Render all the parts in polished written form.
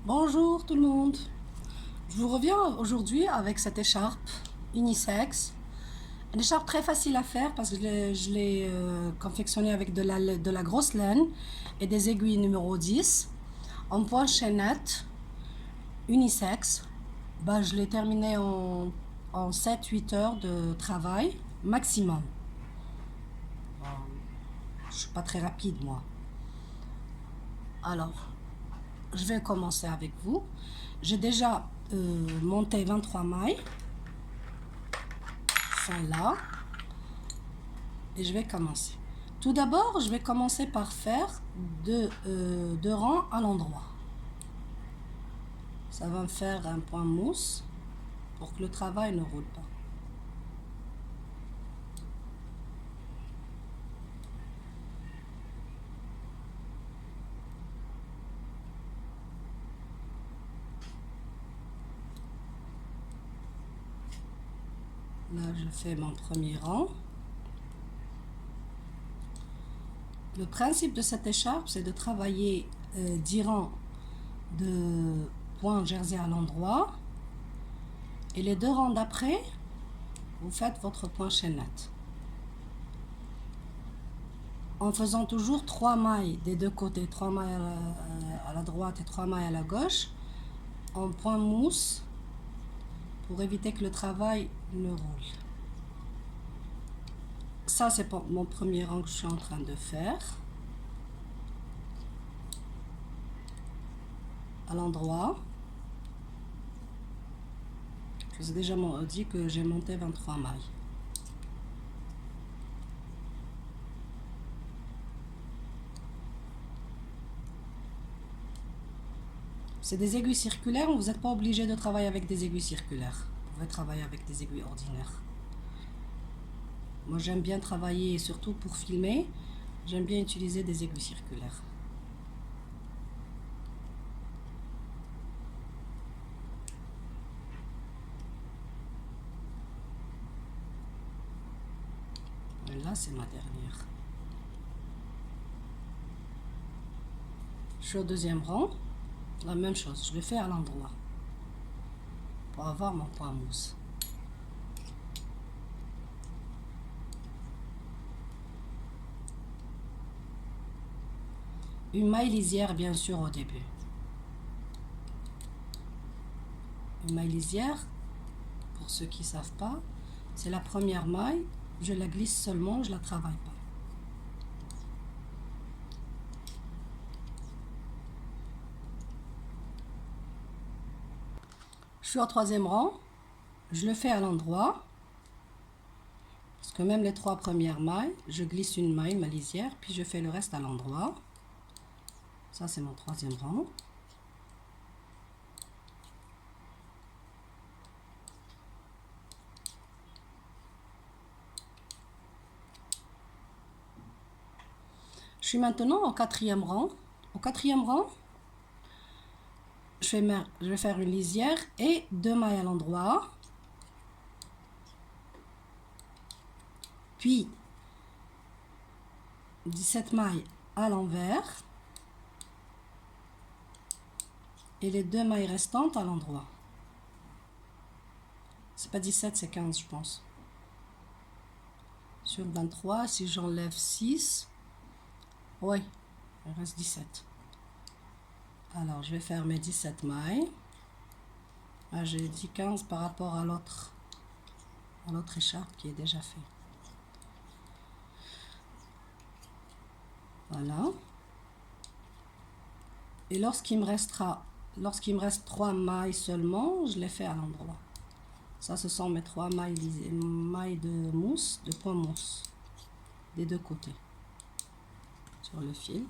Bonjour tout le monde, je vous reviens aujourd'hui avec cette écharpe unisexe. Une écharpe très facile à faire parce que je l'ai confectionnée avec de la grosse laine et des aiguilles numéro 10 en point chaînette unisexe. Je l'ai terminé en 7-8 heures de travail maximum. Je suis pas très rapide moi. Alors, je vais commencer avec vous. J'ai déjà monté 23 mailles. Là et je vais commencer. Tout d'abord, je vais commencer par faire deux rangs à l'endroit. Ça va me faire un point mousse pour que le travail ne roule pas. Là, je fais mon premier rang. Le principe de cette écharpe, c'est de travailler 10 rangs de points jersey à l'endroit. Et les 2 rangs d'après, vous faites votre point chaînette. En faisant toujours 3 mailles des deux côtés, 3 mailles à la droite et 3 mailles à la gauche, en point mousse, pour éviter que le travail ne roule. Ça, c'est mon premier rang que je suis en train de faire. À l'endroit. Je vous ai déjà dit que j'ai monté 23 mailles. C'est des aiguilles circulaires, vous n'êtes pas obligé de travailler avec des aiguilles circulaires. Vous pouvez travailler avec des aiguilles ordinaires. Moi, j'aime bien travailler, surtout pour filmer, j'aime bien utiliser des aiguilles circulaires. Et là, c'est ma dernière. Je suis au deuxième rang. La même chose, je le fais à l'endroit pour avoir mon point mousse. Une maille lisière bien sûr au début. Une maille lisière, pour ceux qui ne savent pas, c'est la première maille, je la glisse seulement, je ne la travaille pas. Je suis au troisième rang, je le fais à l'endroit, parce que même les 3 premières mailles, je glisse une maille, ma lisière, puis je fais le reste à l'endroit. Ça, c'est mon troisième rang. Je suis maintenant au quatrième rang. Au quatrième rang, je vais faire une lisière et 2 mailles à l'endroit. Puis 17 mailles à l'envers. Et les 2 mailles restantes à l'endroit. C'est pas 17, c'est 15, je pense. Sur 23, si j'enlève 6, oui, il reste 17. Alors, je vais faire mes 17 mailles. Ah, j'ai dit 15 par rapport à l'autre écharpe qui est déjà fait. Voilà. Et lorsqu'il me reste 3 mailles seulement, je les fais à l'endroit. Ça, ce sont mes 3 mailles de mousse, de point mousse, des deux côtés, sur le fil.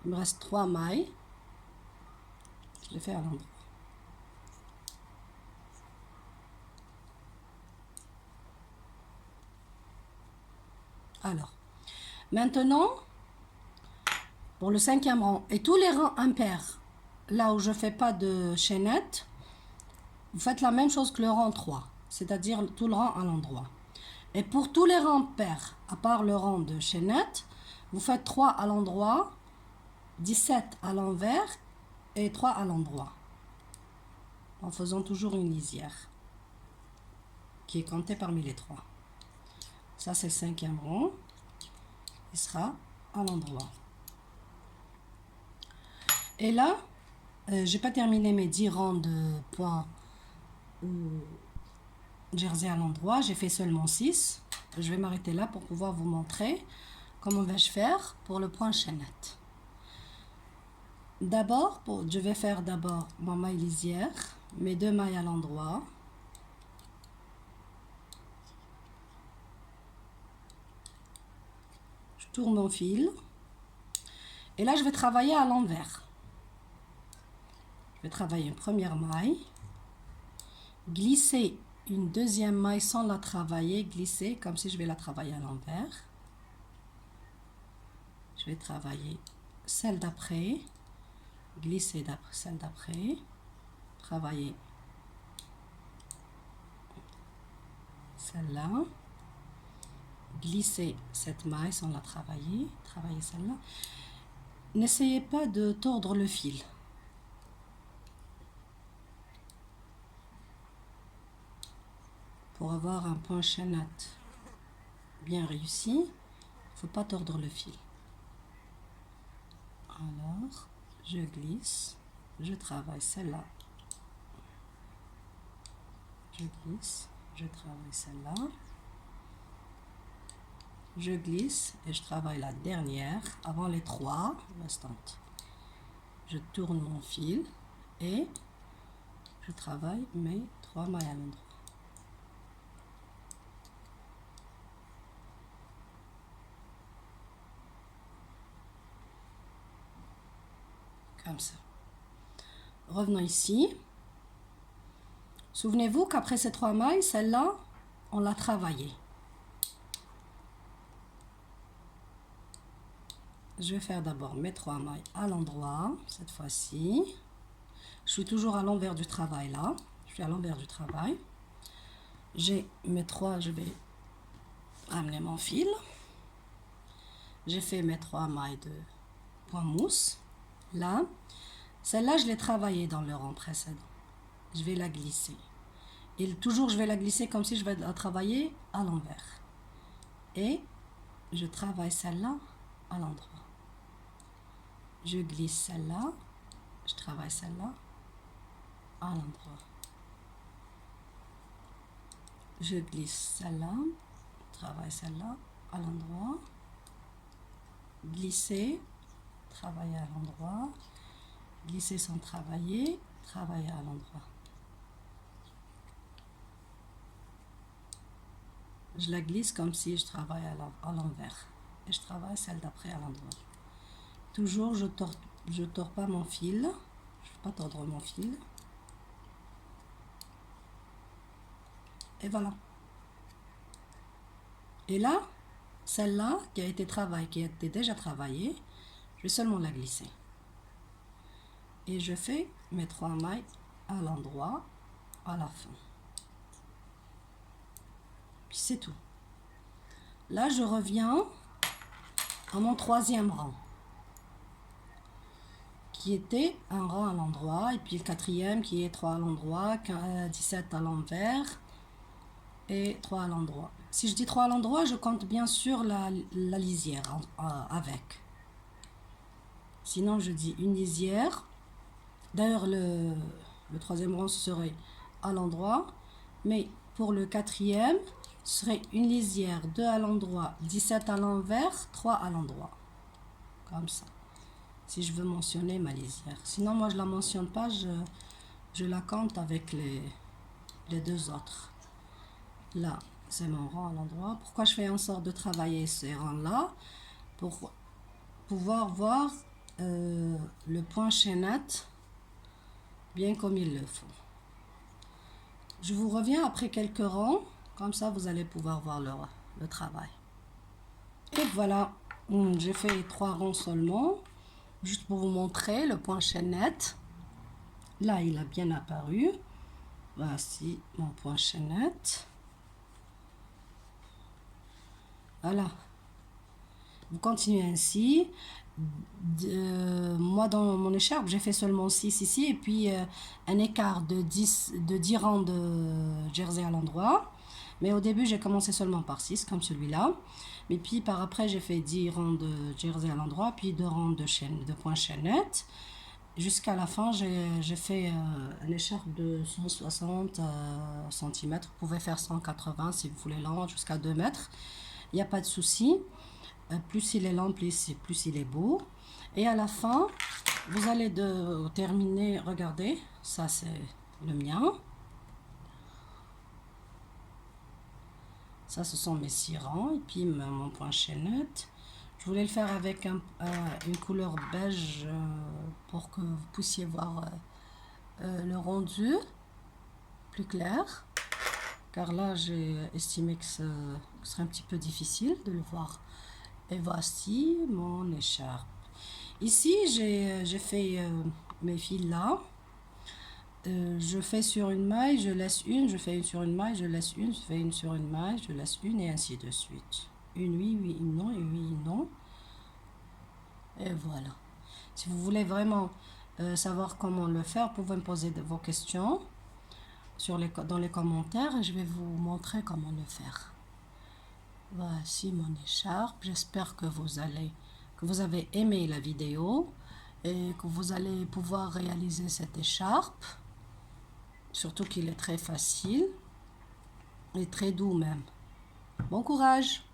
Il me reste 3 mailles. Je les fais à l'endroit. Alors, maintenant, pour le 5e rang. Et tous les rangs impairs, là où je ne fais pas de chaînette, vous faites la même chose que le rang 3, c'est-à-dire tout le rang à l'endroit. Et pour tous les rangs pairs, à part le rang de chaînette, vous faites 3 à l'endroit, 17 à l'envers et 3 à l'endroit. En faisant toujours une lisière qui est comptée parmi les 3. Ça, c'est le 5e rang. Il sera à l'endroit. Et là, j'ai pas terminé mes 10 rangs de points jersey à l'endroit. J'ai fait seulement 6. Je vais m'arrêter là pour pouvoir vous montrer comment vais-je faire pour le point chaînette. D'abord, je vais faire d'abord ma maille lisière, mes 2 mailles à l'endroit. Je tourne mon fil. Et là, je vais travailler à l'envers. Je vais travailler une première maille, glisser une deuxième maille sans la travailler, glisser comme si je vais la travailler à l'envers. Je vais travailler celle d'après, glisser celle d'après, travailler celle-là, glisser cette maille sans la travailler, travailler celle-là. N'essayez pas de tordre le fil. Pour avoir un point chaînette bien réussi, il ne faut pas tordre le fil. Alors, je glisse, je travaille celle-là. Je glisse, je travaille celle-là. Je glisse et je travaille la dernière avant les 3 restantes. Je tourne mon fil et je travaille mes 3 mailles à l'endroit. Comme ça. Revenons ici. Souvenez-vous qu'après ces 3 mailles, celle-là, on l'a travaillée. Je vais faire d'abord mes 3 mailles à l'endroit, cette fois-ci. Je suis toujours à l'envers du travail là. Je suis à l'envers du travail. J'ai mes 3, je vais ramener mon fil. J'ai fait mes 3 mailles de point mousse. Là, celle-là, je l'ai travaillée dans le rang précédent. Je vais la glisser. Et toujours, je vais la glisser comme si je vais la travailler à l'envers. Et je travaille celle-là à l'endroit. Je glisse celle-là. Je travaille celle-là à l'endroit. Je glisse celle-là. Je travaille celle-là à l'endroit. Glisser. Travailler à l'endroit, glisser sans travailler, travailler à l'endroit. Je la glisse comme si je travaille à l'envers et je travaille celle d'après à l'endroit. Toujours, je tords pas mon fil, je ne vais pas tordre mon fil. Et voilà. Et là, celle-là qui a été déjà travaillée, je vais seulement la glisser. Et je fais mes 3 mailles à l'endroit, à la fin. Puis c'est tout. Là, je reviens à mon 3e rang, qui était un rang à l'endroit, et puis le 4e qui est 3 à l'endroit, 17 à l'envers, et 3 à l'endroit. Si je dis 3 à l'endroit, je compte bien sûr la lisière avec. Sinon, je dis une lisière. D'ailleurs, le 3e rang serait à l'endroit. Mais pour le 4e, ce serait une lisière, 2 à l'endroit, 17 à l'envers, 3 à l'endroit. Comme ça. Si je veux mentionner ma lisière. Sinon, moi, je ne la mentionne pas. Je la compte avec les 2 autres. Là, c'est mon rang à l'endroit. Pourquoi je fais en sorte de travailler ces rangs-là? Pour pouvoir voir le point chaînette bien comme il le faut. Je vous reviens après quelques rangs, comme ça vous allez pouvoir voir le travail. Et voilà, j'ai fait 3 rangs seulement. Juste pour vous montrer le point chaînette. Là, il a bien apparu. Voici mon point chaînette. Voilà. Vous continuez ainsi. Moi, dans mon écharpe, j'ai fait seulement 6 ici. Et puis, un écart de 10 rangs de jersey à l'endroit. Mais au début, j'ai commencé seulement par 6, comme celui-là. Mais puis, par après, j'ai fait 10 rangs de jersey à l'endroit. Puis 2 rangs de points chaînette. Jusqu'à la fin, j'ai fait une écharpe de 160 cm. Vous pouvez faire 180 si vous voulez long, jusqu'à 2 mètres. Il n'y a pas de souci. Plus il est lent, plus il est beau. Et à la fin, vous allez terminer. Regardez, ça c'est le mien. Ça, ce sont mes 6 rangs. Et puis mon point chaînette. Je voulais le faire avec une couleur beige pour que vous puissiez voir le rendu plus clair. Car là, j'ai estimé que ce serait un petit peu difficile de le voir. Et voici mon écharpe. Ici, j'ai fait mes fils là. Je fais sur une maille, je laisse une, je fais une sur une maille, je laisse une, je fais une sur une maille, je laisse une et ainsi de suite. Une oui, oui, une non, et oui, non. Et voilà. Si vous voulez vraiment savoir comment le faire, vous pouvez me poser vos questions dans les commentaires et je vais vous montrer comment le faire. Voici mon écharpe. J'espère que vous avez aimé la vidéo et que vous allez pouvoir réaliser cette écharpe. Surtout qu'il est très facile et très doux même. Bon courage!